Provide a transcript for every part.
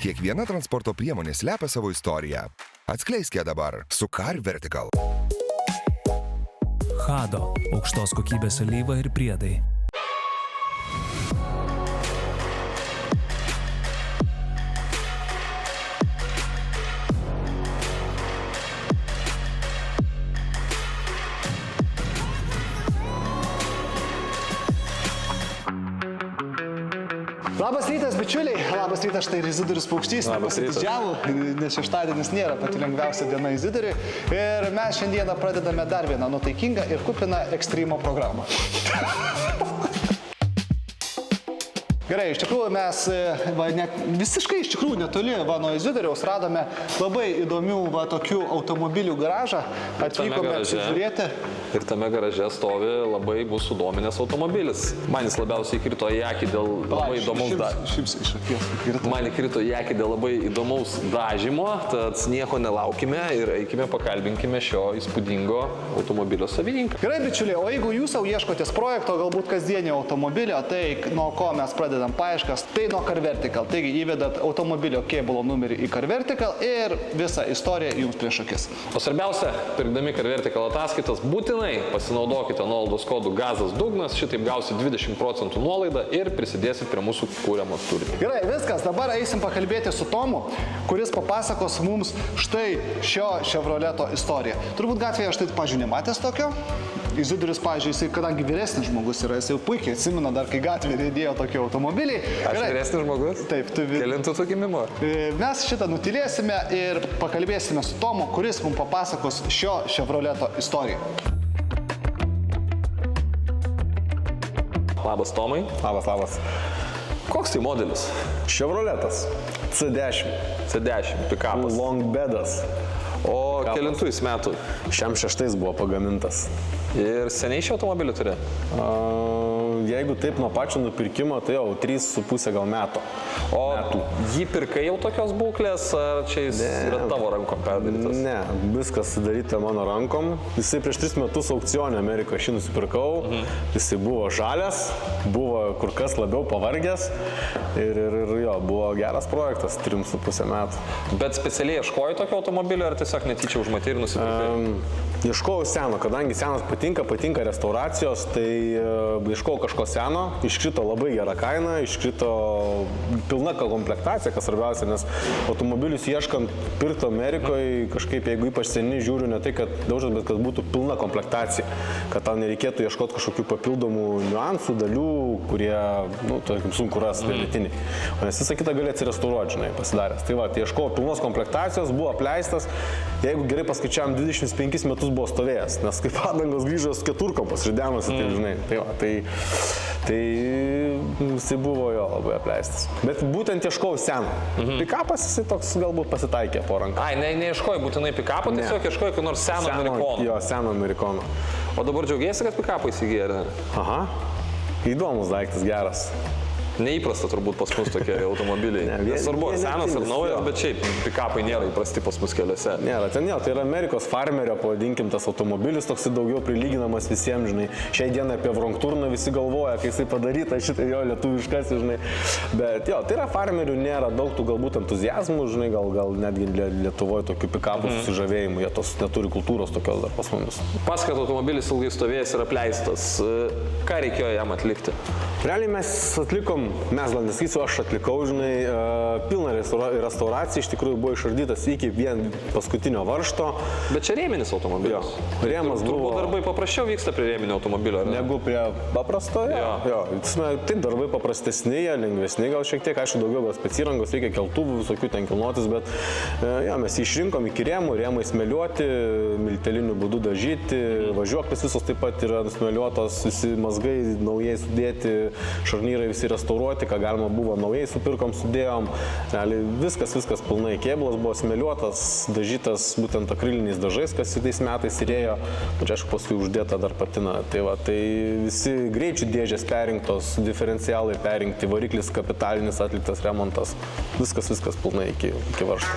Kiekviena transporto priemonė slepia savo istoriją. Atskleiskite dabar su Car Vertical. Hado – aukštos kokybės alyva ir priedai. Labas rytas, bičiuliai. Labas rytas, štai ir Izidorius Paukštys. Nepasididžiavo, nes šeštadienis nėra pati lengviausia diena Izidoriui. Ir mes šiandieną pradedame dar vieną nuotaikingą ir kupiną ekstremo programą. Gerai, iš tikrųjų mes visiškai iš tikrųjų netoli nuo Izidoriaus radome labai įdomių tokių automobilių garažą. Atvykome apsižiūrėti. Ir tame garaže stovi labai mūsų sudominęs automobilis. Man jis labiausiai įkrito į akį dėl labai įdomaus dažymo. Man įkrito į akį dėl labai įdomaus dažymo, tad nieko nelaukime ir eikime pakalbinkime šio įspūdingo automobilio savininką. Gerai, bičiuliai, o jeigu jūs jau ieškotės projekto, galbūt kasdienio automobilio, tai nuo ko mes pradedam paieškas, tai nuo Car Vertical. Taigi įvedat automobilio kėbulo numerį į Car Vertical ir visą istoriją jums prieš akis. O svarbiausia, pirkdami Car Vertical ataskaitas, būtinai pasinaudokite nuolaidos kodu GAZAS dugnas, šitaip gausi 20% nuolaidą ir prisidėsit prie mūsų kūriamo turinio. Gerai, viskas, dabar eisim pakalbėti su Tomu, kuris papasakos mums štai šio Chevroleto istoriją. Turbūt gatvėje štai, pažiūrėjau, nematęs tokio. Izidorius, pažiūrėjau, jisai, kadangi vyresnis žmogus yra, jis jau puikiai atsimena dar, kai gatvėje riedėjo tokie automobiliai. Aš vyresnis žmogus? Taip, tu Kelintų tu gimimo? Mes šitą nutylėsime ir pakalbėsime su Tomu, kuris mums papasakos šio Chevroleto istoriją. Labas, Tomai. Labas. Koks tai modelis? Chevroletas C10. C10, pikapas. Longbedas. O kelintų jis metų? Šiam 6 buvo pagamintas. Ir seniai šį automobilį turi? Jeigu taip nuo pačio nupirkimo, tai jau 3,5 gal metų. O jį pirkai jau tokios būklės, ar čia jis yra tavo rankom perdarytas? Ne, viskas sudaryta mano rankom. Jisai prieš 3 metus aukcione Amerikoje aš jį nusipirkau. Jisai buvo žalias, buvo kur kas labiau pavargęs ir jo, buvo geras projektas 3,5 metų. Bet specialiai ieškojai tokio automobilio, ar tiesiog netyčia užmatei ir nusipirkai? Ieškojau seno, kadangi senas patinka restauracijos, tai ieškojau kažko seno, iškrito labai gera kaina, iškrito pilna komplektacija, kas svarbiausia, nes automobilius ieškant pirkti Amerikoje, kažkaip jeigu ypač seni žiūriu ne tai, kad daužas, bet kad būtų pilna komplektacija, kad tau nereikėtų ieškoti kažkokių papildomų niuansų, dalių, kurie, tarkim, sunku rasti vėlėtiniai. Nes visą kitą gali atsirestauruoti, žinai, pasidaręs. Tai va, tai ieškojau pilnos komplektacijos, buvo apleistas, jeigu gerai paskaičiavam, 25 metus buvo stovėjęs, nes kaip padangos grįžo su keturkom pasižydėnusi, tai žinai, tai va, tai jisai buvo jo labai apleistas. Bet būtent ieškojau seną. Pikapas jisai toks galbūt pasitaikė po ranką. Ai, neieškojai būtinai pikapo, tiesiog ieškojai kur nors seno amerikono. Jo, seno amerikono. O dabar džiaugiesi, kad pikapą įsigijai, ar ne? Aha, įdomus daiktas, geras. Neįprasta turbūt pas mus tokie automobiliai. Nesvarbu, ar senas ar naujas, bet šiaip pikapai nėra įprasti pas mus keliuose. Nėra, ten tai yra Amerikos farmerio, pavadinkim, tas automobilis, toks daugiau prilyginamas visiems, žinai. Šiai dienai apie Vrongturną visi galvoja, kai jisai padaryta, šitą jo lietuviškas, žinai. Bet jo, tai yra farmerių, nėra daug tų galbūt entuzijazmų, žinai, gal netgi Lietuvoje tokių pikapų susižavėjimų, jie tos neturi kultūros tokios dar pas mumis. Paskat, automobilis ilgai stovėjęs ir apleistas. Ką reikėjo jam atlikti? Realiai mes gal nesakysiu, aš atlikau, žinai, pilną restauraciją, iš tikrųjų buvo išardytas iki vien paskutinio varžto. Bet čia rėminis automobilis. Jo, rėmas buvo. Turbūt darbai paprasčiau vyksta prie rėminio automobilio, ar ne? Negu prie paprasto, jo. Tai darbai paprastesni, lengvesni, gal šiek tiek, aišku, daugiau gal specirangos, reikia keltuvų, visokių ten kilnotis, bet jo, mes jį išrinkom iki rėmų, rėmai smėliuoti, milteliniu būdu dažyti, važiuoklės visos taip pat yra smėliuotos, visi mazgai naujai sudėti, šarnyrai visi restauruoti, ką galima buvo naujai supirkom, sudėjom. Viskas pilnai. Kėbulas buvo smėliuotas, dažytas būtent akriliniais dažais, kas tais metais įrėjo, čia aišku paskui uždėta dar patina. Tai visi greičių dėžės perinktos, diferencialai perinkti, variklis kapitalinis atliktas remontas, viskas pilnai iki varžto.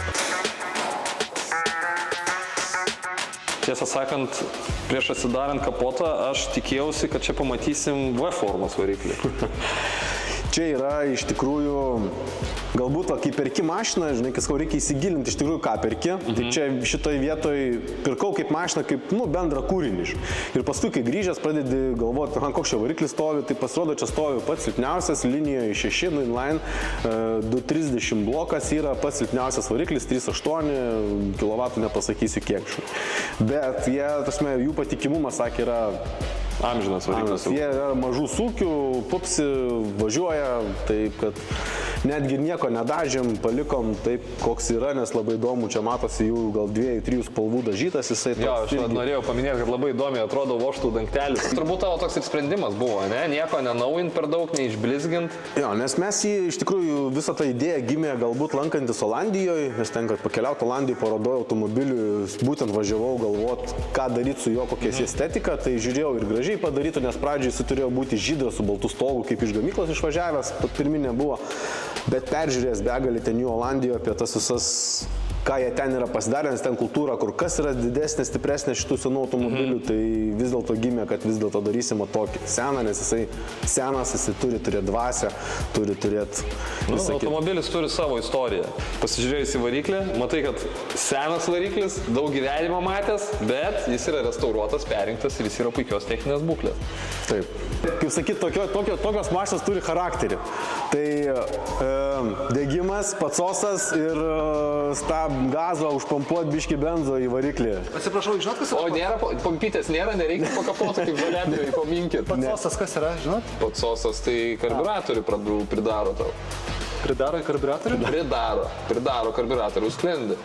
Tiesą sakant, prieš atsidarant kapotą, aš tikėjausi, kad čia pamatysim V formos variklį. čia yra iš tikrųjų, galbūt, kai perki mašiną, žinai, kas reikia įsigilinti iš tikrųjų, ką perki. Tai čia šitoj vietoj pirkau kaip mašiną, kaip, bendrą kūrinį. Ir paskui, kai grįžęs, pradedi galvoti, koks čia variklis stovi, tai pasirodo, čia stovi pats silpniausias, linijoje 6, inline, 230 blokas yra pats silpniausias variklis, 3,8 kW, nepasakysiu kiek. Bet jie, jų patikimumas, sakė, yra amžinas variklis. Jie yra mažų sūkių, pupsi, važiuoja, taip kad netgi nieko nedažėm, palikom taip, koks yra, nes labai įdomu, čia matosi jų gal 2-3 spalvų dažytas, jisai toks. Jo, aš norėjau paminėti, kad labai įdomiai atrodo vožtų dangtelis. Turbūt tavo toks ir sprendimas buvo, ne? Nieko nenaujint per daug, neišblizgint. Jo, nes mes jį, iš tikrųjų, visą tą idėją gimė galbūt lankantis Olandijoje, nes ten, kad pakeliauti Olandijoje, parodoju automobilių, būtent važiavau galvot, ką daryti su jo, kokia estetika, tai žiūrėjau ir gražiai padarytų, nes pradžiai jis turėjo būti žydras su baltu stogu, kaip iš gamyklos išvažiavęs, pirminė buvo, bet peržiūrėjęs begalį ten jų Olandijoje apie tas visas, ką jie ten yra pasidarę, nes ten kultūra, kur kas yra didesnė, stipresnė šitų senų automobilių, tai vis dėlto gimė, kad vis dėlto darysime tokį seną, nes jisai senas, jisai turi turėti dvasią, turi turėti... Automobilis turi savo istoriją. Pasižiūrėjus į variklį, matai, kad senas variklis, daug gyvenimo matęs, bet jis yra restauruotas, perinktas ir jis yra puikios techninės būklės. Taip. Kaip sakyt, tokios mašinos turi charakterį. Tai degimas, patsosas ir gazo užpampuoti biškį benzo į variklį. Atsiprašau, žinot, kas yra? O nėra, pompytės nėra, nereikia pakapotų kaip žaliabiai, paminkit. Patsosas kas yra, žinot? Patsosas tai karbiuratorių pridaro tau. Pridaro į karbiuratorių? Pridaro karbiuratorių sklendį.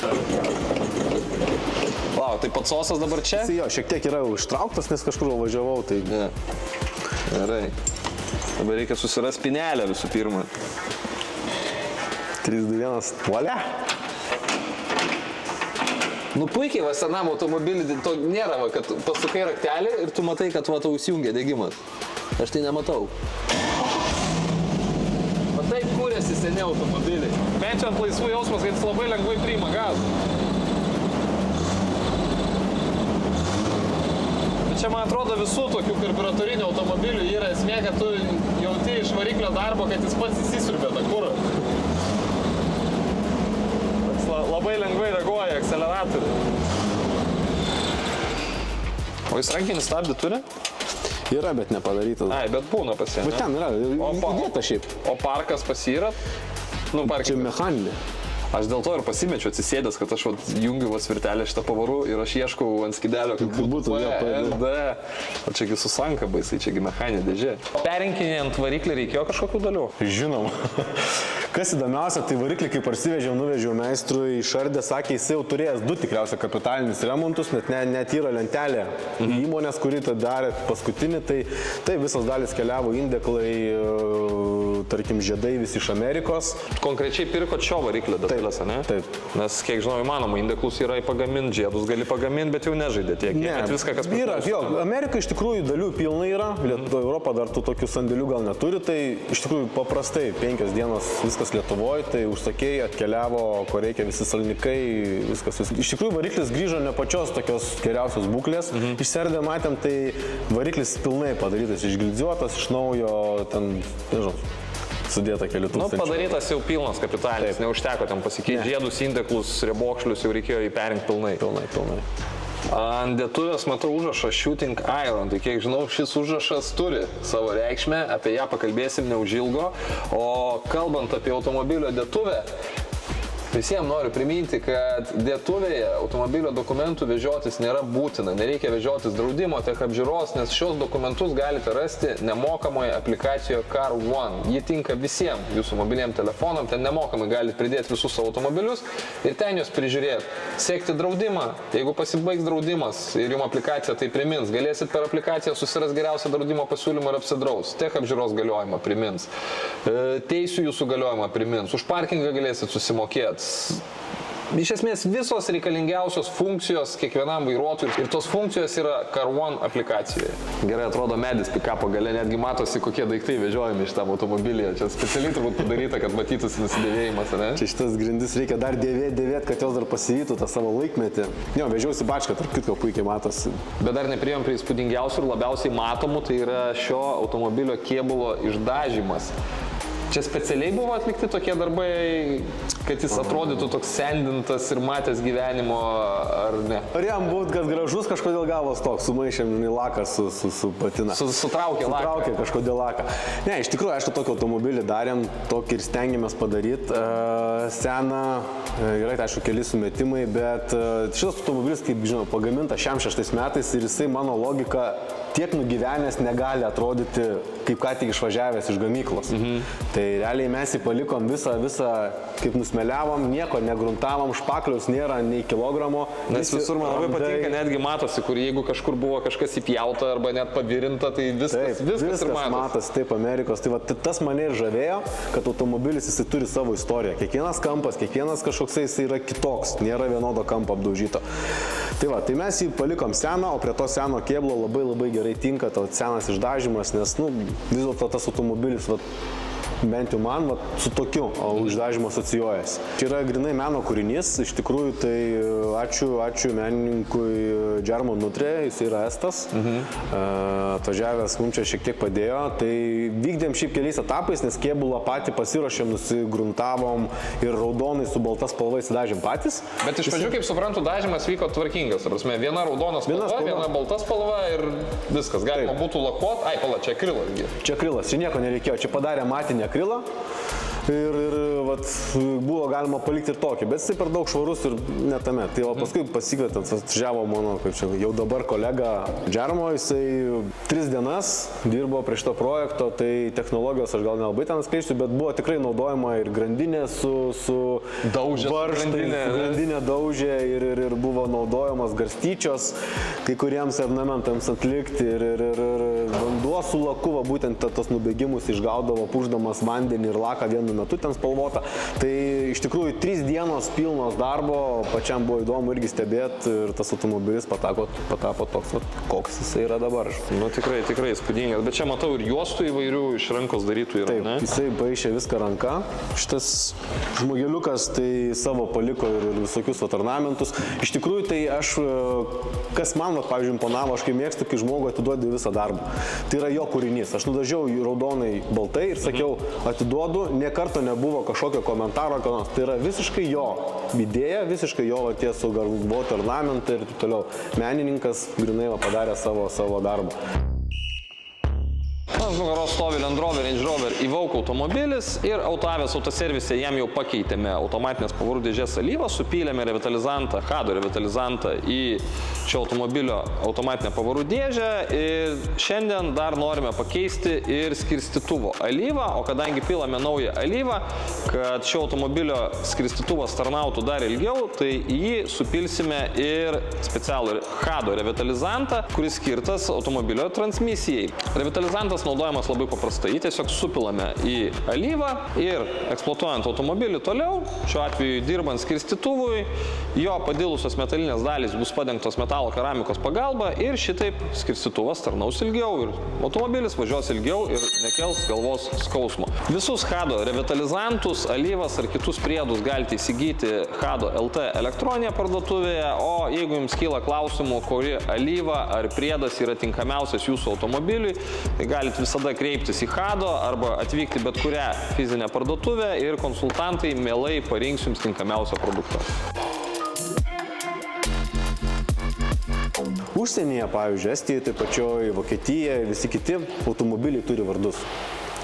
Lau, tai patsosas dabar čia? Jo, šiek tiek yra užtrauktas, nes kažkur važiavau, tai... Ne. Gerai. Dabar reikia susirasti spinelę visų pirma. 3, 2, 1, volia! Nu puikiai, va, senam automobilį, to nėra, va, kad pasukai raktelį ir tu matai, kad va, tau įsijungia degimas. Aš tai nematau. Va taip kūrėsi seni automobiliai. Bent jau ant laisvų jausmas, kad jis labai lengvai priima gazą. Čia, man atrodo, visų tokių karbiuratorinių automobilių yra esmė, kad tu jauti iš variklio darbo, kad jis pats įsisiurbė tą kurą. Labai lengvai reaguoja akceleratorių. O jis rankinį stabdį turi? Yra, bet nepadarytas. Ai, bet būna pas ją, ne? Bet ten yra, įdėta šiaip. O parkas pas jį yra? Nu, Čia mechaninė. Aš dėl to ir pasimečiau atsisėdęs, kad aš jungiu svirtelę šitą pavarų ir aš ieškau ant skydelio, kad būtų PSD. O čiagi susanka baisai, čiagi mechaninė dėžė. Perinkinėjant variklį reikėjo kažkokių dalių? Žinoma. Kas įdomiausia, tai variklį, kai parsivežiau, nuvežiau meistrui, išardė, sakė, jis jau turėjęs 2 tikriausiai kapitalinius remontus, net yra lentelė įmonės, kuri tą darė paskutinį, tai visos dalis keliavo indeklai, tarkim, žiedai visi iš Amerikos. Konkrečiai pirko šio variklio detalės, ne? Taip. Nes, kiek žinau, įmanoma, indeklus yra įpagaminti, žiedus gali pagaminti, bet jau nežaidė tiek. Ne, viską, kas yra. Jo, Amerika iš tikrųjų dalių pilnai yra, Europa dar tų tokių sandėlių gal neturi, tai iš tikrųjų paprastai 5 dienos viskas Lietuvoje, tai užsakėjai, atkeliavo, ko reikia, visi salnikai, viskas. Iš tikrųjų variklis grįžo ne pačios tokios geriausios būklės. Išsiardė, matėm, tai variklis pilnai padarytas, išglidzuotas, iš naujo, ten, nežinau, sudėta kelių tūkstančių. Nu, padarytas jau pilnas kapitalinis, neužteko ten pasikeisti žiedus, indeklus, riebokšlius, jau reikėjo įperinkti pilnai. Pilnai. Ant dėtuvės matau užrašą Shooting Iron, tai kiek žinau, šis užrašas turi savo reikšmę, apie ją pakalbėsim neužilgo, o kalbant apie automobilio dėtuvę, visiems noriu priminti, kad dėtuvėje automobilio dokumentų vežiotis nėra būtina, nereikia vežiotis draudimo, tiek apžiūros, nes šios dokumentus galite rasti nemokamoje aplikacijoje Car One. Ji tinka visiems jūsų mobiliem telefonam, ten nemokamai galite pridėti visus savo automobilius ir ten juos prižiūrėti. Sekti draudimą, jeigu pasibaigs draudimas ir jums aplikacija tai primins, galėsit per aplikaciją susirasti geriausią draudimo pasiūlymą ir apsidraus. Tiek apžiūros galiojimą primins, teisių jūsų galiojimą primins, už parkingą galėsit susimokėti. Iš esmės visos reikalingiausios funkcijos kiekvienam vairuotojui ir tos funkcijos yra Car One aplikacijoje. Gerai atrodo medis pikapo gale, netgi matosi, kokie daiktai vežiojami šitam automobilyje. Čia specialiai turbūt padaryta, kad matytųsi nusidėvėjimas, ne? Čia šitas grindis reikia dar dėvėti, kad jos dar pasivytų tą savo laikmetį. Jo, vežiausi bačką, tarp kitko puikiai matosi. Bet dar nepriėjom prie įspūdingiausių ir labiausiai matomų, tai yra šio automobilio kėbulo išdažymas. Čia specialiai buvo atlikti tokie darbai, kad jis atrodytų toks sendintas ir matęs gyvenimo, ar ne? Ar jam būt, kad gražus, kažkodėl gavos toks, sumaišėm laką su patina. Sutraukė laką. Sutraukė kažkodėl laką. Ne, iš tikrųjų, aišku, tokį automobilį darėm, tokį ir stengiamės padaryti. Seną, yra, aišku, keli sumetimai, bet šitas automobilis, kaip žinau, pagaminta šiam 6 metais ir jisai, mano logika, tiek nugyvenęs negali atrodyti, kaip ką tik išvažiavęs iš gamyklos. Tai realiai mes jį palikom visą, kaip nusmeliavom, nieko negruntavom, špakliaus nėra nei kilogramo. Nes visur man labai patinka, netgi matosi, kur jeigu kažkur buvo kažkas įpjauta arba net pavirinta, tai viskas ir matosi. Taip, Amerikos. Tai va, tas mane ir žavėjo, kad automobilis jisai turi savo istoriją. Kiekvienas kampas, kiekvienas kažkoksai jisai yra kitoks, nėra vienodo kampo apdaužyto. Tai va, tai mes jį palikom seną, o prie to seno kėblo labai gerai tinka tas senas išdažymas, nes, vis dėlto tas automobilis, bent jau man, su tokiu išdažymu asocijuojasi. Čia yra grinai meno kūrinys, iš tikrųjų, tai ačiū menininkui Džermo Nutrė, jis yra estas, atvažiavęs mums čia šiek tiek padėjo, tai vykdėm šiaip keliais etapais, nes kėbulą patį pasiruošėm, nusigruntavom ir raudonai su balta spalva įsidažėm patys. Bet iš pradžių, kaip suprantu, dažymas vyko tvarkingas, prasme, viena raudona spalva, viena balta spalva ir viskas, galima būtų lakuot, čia akrilas. Čia akrilas, čia nieko nereikėjo, čia padarė matinį akrilą ir buvo galima palikti ir tokį, bet jisai per daug švarus ir netame. Tai paskui pasikvietėm, atvažiavo mano, kaip čia jau dabar kolega Džermo, jisai 3 dienas dirbo prie šito projekto, tai technologijos aš gal nelabai ten skleisiu, bet buvo tikrai naudojama ir grandinė su varžtais, grandinė daužė ir buvo naudojamas garstyčios kai kuriems ornamentams atlikti ir vanduo su laku, būtent tos nubėgimus išgaudavo, pušdamas vandenį ir laką vienu metu ten spalvota. Tai iš tikrųjų 3 dienos pilnos darbo, pačiam buvo įdomu irgi stebėti ir tas automobilis patapo toks, koks jisai yra dabar. Tikrai įspūdingas, bet čia matau ir juostų įvairių iš rankos darytų yra, ne? Taip, jisai paišė viską ranka. Šitas žmogeliukas tai savo paliko ir visokius ornamentus. Iš tikrųjų, tai aš, kas man, pavyzdžiui, imponavo, aš kai mėgstu, kai žmogui atiduodi visą darbą. Tai yra jo kūrinys. Aš nudažiau raudonai baltai ir sakiau, atiduodu, karto nebuvo kažkokio komentaro, tai yra visiškai jo idėja, visiškai jo tie sugalvoti ornamentai ir taip toliau. Menininkas grinai padarė savo darbą. Ant nugaros stovi Land Rover, Range Rover Evoque automobilis ir Autoavės autoservise jam jau pakeitėme automatinės pavarų dėžės alyvą, supylėme revitalizantą, Hado revitalizantą į šio automobilio automatinę pavarų dėžę ir šiandien dar norime pakeisti ir skirstytuvo alyvą, o kadangi pilame naują alyvą, kad šio automobilio skirstytuvas tarnautų dar ilgiau, tai į jį supilsime ir specialų Hado revitalizantą, kuris skirtas automobilio transmisijai. Revitalizantas naudojamas labai paprastai, tiesiog supilame į alyvą ir eksploatuojant automobilį toliau, šiuo atveju dirbant skirstytuvui, jo padilusios metalinės dalys bus padengtos metalo keramikos pagalba ir šitaip skirstytuvas tarnaus ilgiau ir automobilis važiuos ilgiau ir nekels galvos skausmo. Visus Hado revitalizantus, alyvas ar kitus priedus galite įsigyti Hado LT elektroninėje parduotuvėje, o jeigu jums kyla klausimų, kuri alyva ar priedas yra tinkamiausias jūsų automobiliui, tai galite visada kreiptis į Hado arba atvykti bet kurią fizinę parduotuvę ir konsultantai mielai parinks jums tinkamiausią produktą. Užsienyje, pavyzdžiui, Estijoje, taip pačioj Vokietijoje, visi kiti automobiliai turi vardus.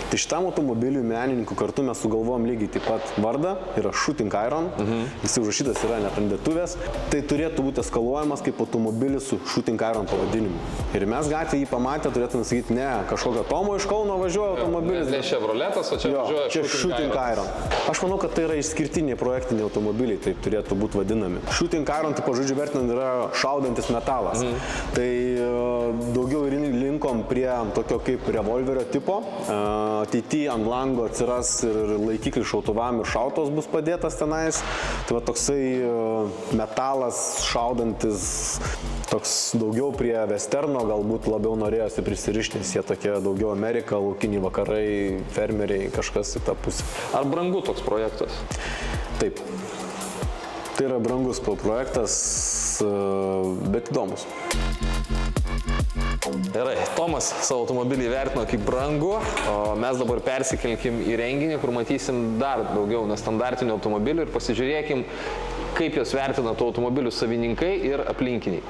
Tai šitam automobiliui menininkų kartu mes sugalvojom lygiai taip pat vardą, yra Shooting Iron, jis užrašytas yra net ant dėtuvės, tai turėtų būti eskaluojamas kaip automobilis su Shooting Iron pavadinimu. Ir mes gatvėje jį pamatę turėtume sakyti, ne, kažkokio Tomo iš Kauno važiuoja automobilis. Ne Chevroletas, o čia važiuoja Shooting Iron. Aš manau, kad tai yra išskirtiniai projektiniai automobiliai, taip turėtų būti vadinami. Shooting Iron, tipo žodžiu vertinant, yra šaudantis metalas. Tai daugiau linkom prie tokio kaip revolverio tipo. Ateityje ant lango atsiras ir laikiklis šautuvam ir šautos bus padėtas tenais. Tai va toksai metalas šaudantis, toks daugiau prie westerno, galbūt labiau norėjosi prisirišti, nes jie tokie daugiau Amerika, laukiniai vakarai, fermeriai, kažkas į tą pusę. Ar brangu toks projektas? Taip. Tai yra brangus projektas, bet įdomus. Gerai, Tomas savo automobilį vertino kaip brangu, o mes dabar persikelkim į renginį, kur matysim dar daugiau nestandartinių automobilių ir pasižiūrėkim, kaip jos vertina tų automobilių savininkai ir aplinkiniai.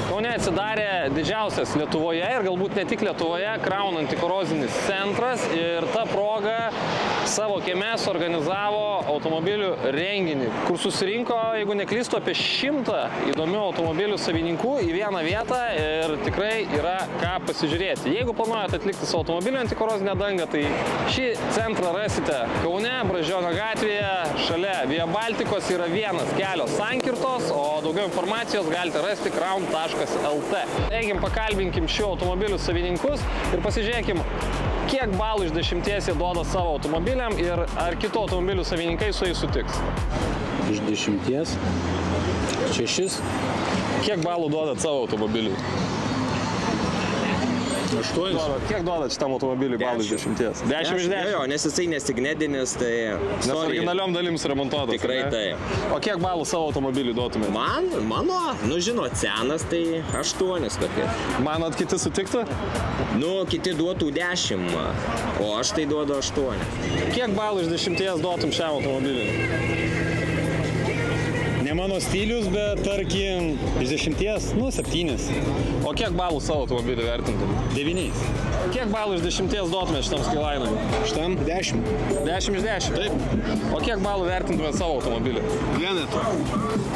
Kaune atsidarė didžiausias Lietuvoje ir galbūt ne tik Lietuvoje Crown antikorozinis centras ir ta proga savo kieme suorganizavo automobilių renginį, kur susirinko, jeigu neklystu, apie 100 įdomių automobilių savininkų į vieną vietą ir tikrai yra ką pasižiūrėti. Jeigu planuojate atlikti savo automobilio antikorozinę dangą, tai šį centrą rasite Kaune, Brazdžionio gatvėje, šalia Via Baltikos yra vienas kelios sankirtos, o daugiau informacijos galite rasti crown.lt. Eigim pakalbinkim šių automobilių savininkus ir pasižiūrėkim, kiek balų iš 10 jie duoda savo automobiliam ir ar kitų automobilių savininkai su jais sutiks. Iš 10? 6. Kiek balų duodat savo automobiliui? 8. Kiek duodat šitam automobiliui balų iš 10? 10 iš 10? Jo, nes jisai nesignedinis, tai... Nes originaliom dalim suremontuotas. Tikrai taip. O kiek balų savo automobiliui duotumėt? Mano, žinot, senas, tai 8 kokie. Manot, kiti sutiktų? Kiti duotų 10, o aš tai duodu 8. Kiek balų iš 10 duotum šiam automobiliui? Ne mano stilius, bet tarkim, iš 10, 7. O kiek balų savo automobilį vertintum? 9. Kiek balų iš 10 duotumėt šitam Skyline'ui? Šitam 10. 10 iš 10? Taip. O kiek balų vertintumėt savo automobilį? Vienetų.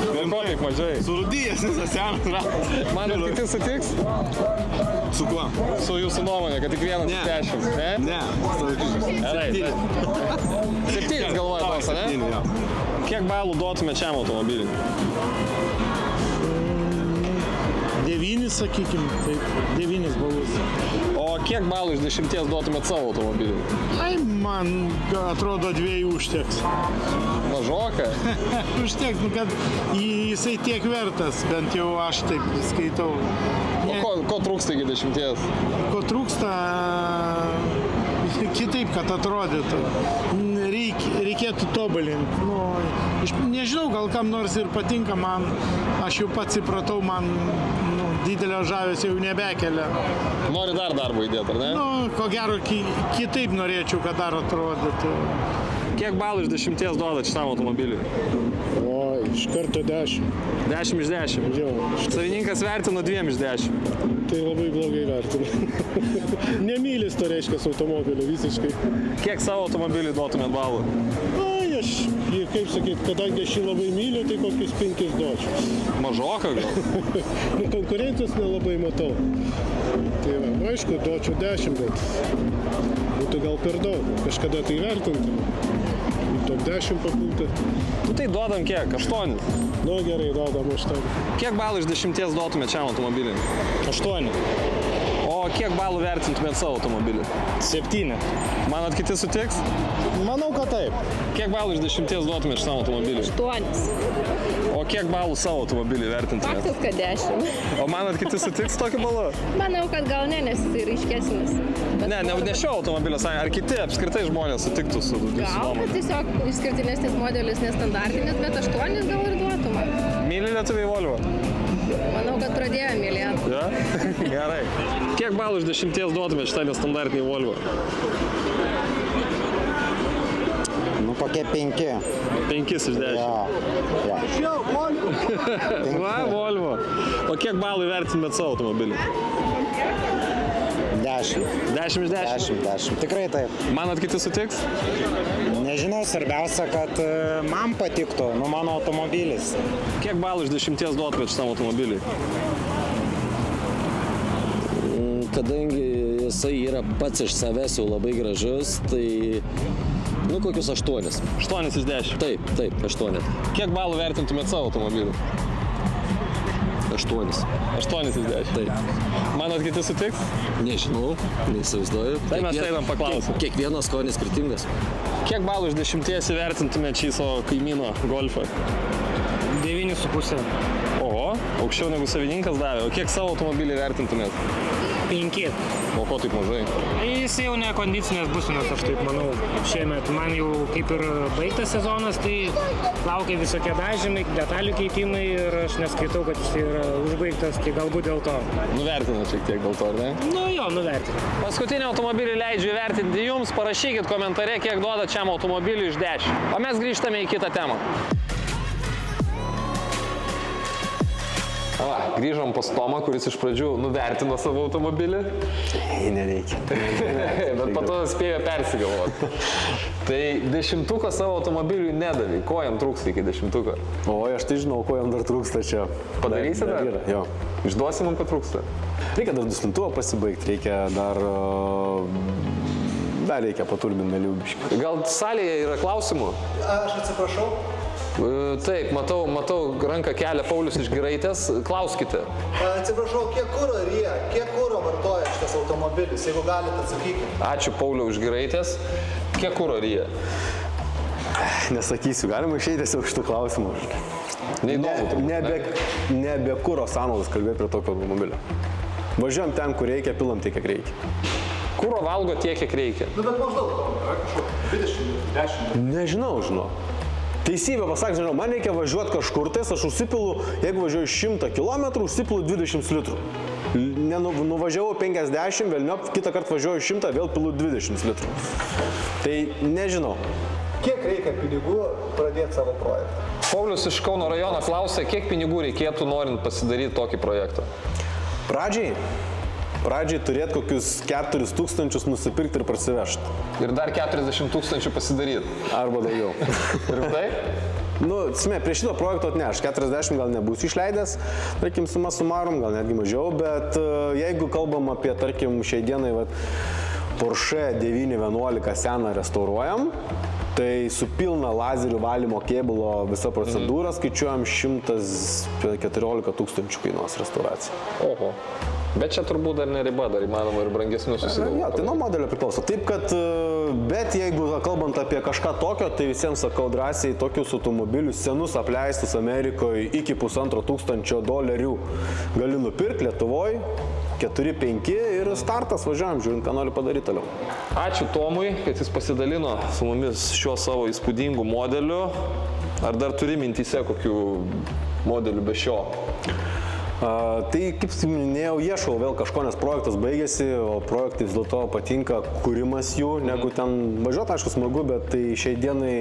Dėl ko taip mažai? Surudijęs visas senas ratas. Manot, kiti sutiks? Su kuo? Su jūsų nuomonė, kad tik vienas iš 10? Ne? Ne. Gerai. 7 galvoja tos, ne? 7, jo. Kiek balų duotumėt šiam automobiliui? 9, sakykim, taip, 9 balus. O kiek balų iš 10 duotumėt savo automobiliui? Ai, man atrodo 2 užteks. Mažoka? Užteks, kad jisai tiek vertas, bent jau aš taip skaitau. O ko trūksta iki 10? Ko trūksta, kitaip, kad atrodytų. Reikėtų tobulinti. Nežinau, gal kam nors ir patinka man, aš jau pats įpratau, man didelio žavesio jau nebekelia. Nori dar darbo įdėti, ar ne? Ko gero, kitaip norėčiau, kad dar atrodytų. Kiek balų iš 10 duodat šitam automobiliui? O, iš karto 10. 10 iš 10? Jo. Savininkas vertino 2 iš 10. Tai labai blogai vertinu. Nemylis to reiškia automobilio visiškai. Kiek savo automobiliui duotumėt balų? Ai, kaip sakyt, kadangi aš jį labai myliu, tai kokius 5 duočiau. Mažoka gal? Konkurencijos nelabai matau. Tai va, aišku, duočiau 10, bet būtų gal per daug. Kažkada tai vertinti. Top 10 papulti. Tai duodam kiek? 8? Gerai, duodam 8. Kiek balų iš 10 duotumėt šiam automobiliui? 8. O kiek balų vertintumėt savo automobilį? 7. Manot, kiti sutiks? Manau, kad taip. Kiek balų iš 10 duotumėt šitam automobiliui? 8. O kiek balų savo automobilį vertintumėt? Faktas, kad 10. O manot, kiti sutiks tokiu balu? Manau, kad gal ne, nes jis yra ryškesnis. Ne šio automobilio, ar kiti apskritai žmonės sutiktų su Gal, nuomone? kad tiesiog išskirtinesnis modelis, nestandartinis, bet 8 gal ir duotų man. Myli lietuviai Volvo? Manau, kad pradėjo mylėti. Ja? Gerai. Kiek balų iš 10 duotumėt šitą nestandartinį Volvo? Kokie 5. 5 iš 10. Jo. Va, Volvo. O kiek balų įvertintumėt savo automobilį? 10. 10 iš 10? 10. Tikrai taip. Manot, kiti sutiks? Nežinau, svarbiausia, kad man patiktų, mano automobilis. Kiek balų iš 10 duotumėt šitam automobiliui? Kadangi jisai yra pats iš savęs jau labai gražus, tai kokius 8. 8 iš 10? Taip, 8. Kiek balų vertintumėt savo automobilių? 8. 8 iš 10? Taip. Manot, kiti sutiks? Nežinau, neįsivaizduoju. Tai mes einam paklausim. Kiekvienas skonis skirtingas. Kiek balų iš 10 įvertintumėt šį savo kaimyno Golfą? 9 9,5. Oho, aukščiau negu savininkas davė. O kiek savo automobilį vertintumėt? 5. O ko taip mažai? Jis jau ne kondicinės būsenos, aš taip manau. Šiemet man jau kaip ir baigtas sezonas, tai laukia visokie dažymai, detalių keitimai ir aš neskaitau, kad jis yra užbaigtas, tai galbūt dėl to. Nuvertinat šiek tiek dėl to, ar ne? Nu jo, nuvertinat. Paskutinį automobilį leidžiu įvertinti jums. Parašykit komentare, kiek duodat šiam automobiliui iš 10. O mes grįžtame į kitą temą. Grįžom pas Tomą, kuris iš pradžių nuvertino savo automobilį. Nereikia. Bet po to spėjo persigalvoti. Tai 10 savo automobiliui nedavė. Ko jam trūksta iki 10? O aš tai žinau, ko jam dar trūksta čia. Padarysi dar? Jo. Išduosi man, ko trūksta? Reikia dar duslintuvą pasibaigti, reikia dar reikia paturbinti liūbiškai. Gal salėje yra klausimų? Aš atsiprašau. Taip, matau, ranką kelia Paulius iš Giraitės. Klauskite. Atsiprašau, kiek kuro ryja, kiek kuro vartoja šitas automobilis, jeigu galite atsakyti. Ačiū Pauliau iš Giraitės. Kiek kuro ryja? Nesakysiu, galima išeiti tiesiog šitų klausimų. Neįdomu. Nebe kuro sąnaudas kalbėti prie tokio automobilio. Važiuojam ten, kur reikia, pilam tiek, kiek reikia. Kuro valgo tiek, kiek reikia. Nu, bet maždaug, kažkur 20, 10. Nežinau, Teisybė pasak, žinau, man reikia važiuoti kažkur tais, aš užsipilu, jeigu važiuoju 100 km, užsipilu 20 litrų. Nuvažiavau 50, vėlniop, kitą kartą važiuoju 100, vėl pilu 20 litrų. Tai nežinau. Kiek reikia pinigų pradėti savo projektą? Paulius iš Kauno rajono klausė, kiek pinigų reikėtų norint pasidaryti tokį projektą? Pradžiai turėti kokius 4 000 nusipirkti ir prasivežti. Ir dar 40 000 pasidaryti. Arba daugiau. Rimtai? Prie šito projekto atneš, 40 gal nebūsiu išleidęs, tarkim, suma sumarum, gal netgi mažiau, bet jeigu kalbam apie, tarkim, šiai dienai Porsche 911 seną restauruojam, tai su pilna lazerių valymo kėbulo visa procedūra skaičiuojam 114 000 kainuos restauracija. Oho. Bet čia turbūt dar ne riba, dar įmanoma ir brangesnių susigalvoti. Jo, tai nuo modelio priklauso. Taip, kad, bet jeigu kalbant apie kažką tokio, tai visiems sakau drąsiai, tokius automobilius, senus apleistus Amerikoje iki $1,500 gali nupirkti Lietuvoje, 4-5 ir startas, važiuojam, žiūrint, ką nori padaryti toliau. Ačiū Tomui, kad jis pasidalino su mumis šiuo savo įspūdingu modeliu. Ar dar turi mintyse kokių modelių be šio? Tai, kaip minėjau, ieškau vėl kažko, nes projektas baigėsi, o projektai vis dėlto patinka kūrimas jų, negu ten važiuoti, aišku, smagu, bet tai šiai dienai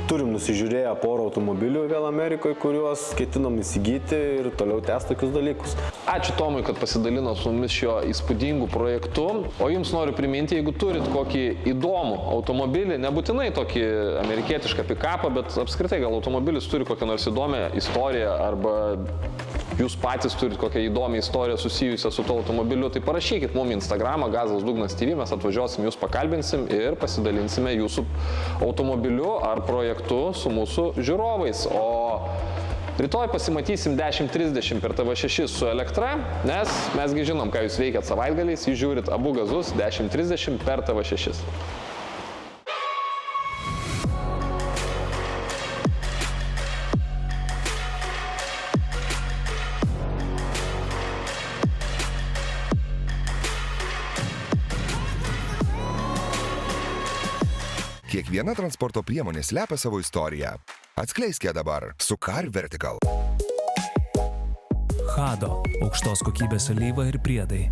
turim nusižiūrėję porą automobilių vėl Amerikoje, kuriuos ketinam įsigyti ir toliau tęsti tokius dalykus. Ačiū Tomui, kad pasidalino su mumis šio įspūdingu projektu. O jums noriu priminti, jeigu turit kokį įdomų automobilį, nebūtinai tokį amerikietišką pikapą, bet apskritai gal automobilis turi kokią nors įdomią istoriją arba jūs patys turit kokią įdomią istoriją susijusią su to automobiliu, tai parašykit mums Instagramą Gazas Dugnas TV, mes atvažiuosim, jūs pakalbinsim ir pasidalinsime jūsų automobiliu ar projektu su mūsų žiūrovais. O rytoj pasimatysim 10:30 per TV6 su elektra, nes mesgi žinom, ką jūs veikiat savaitgaliais, jūs žiūrit abu gazus 10:30 per TV6. Kiekviena transporto priemonė slepia savo istoriją. Atskleisk ją dabar su Car Vertical. Hado. Aukštos kokybės alyva ir priedai.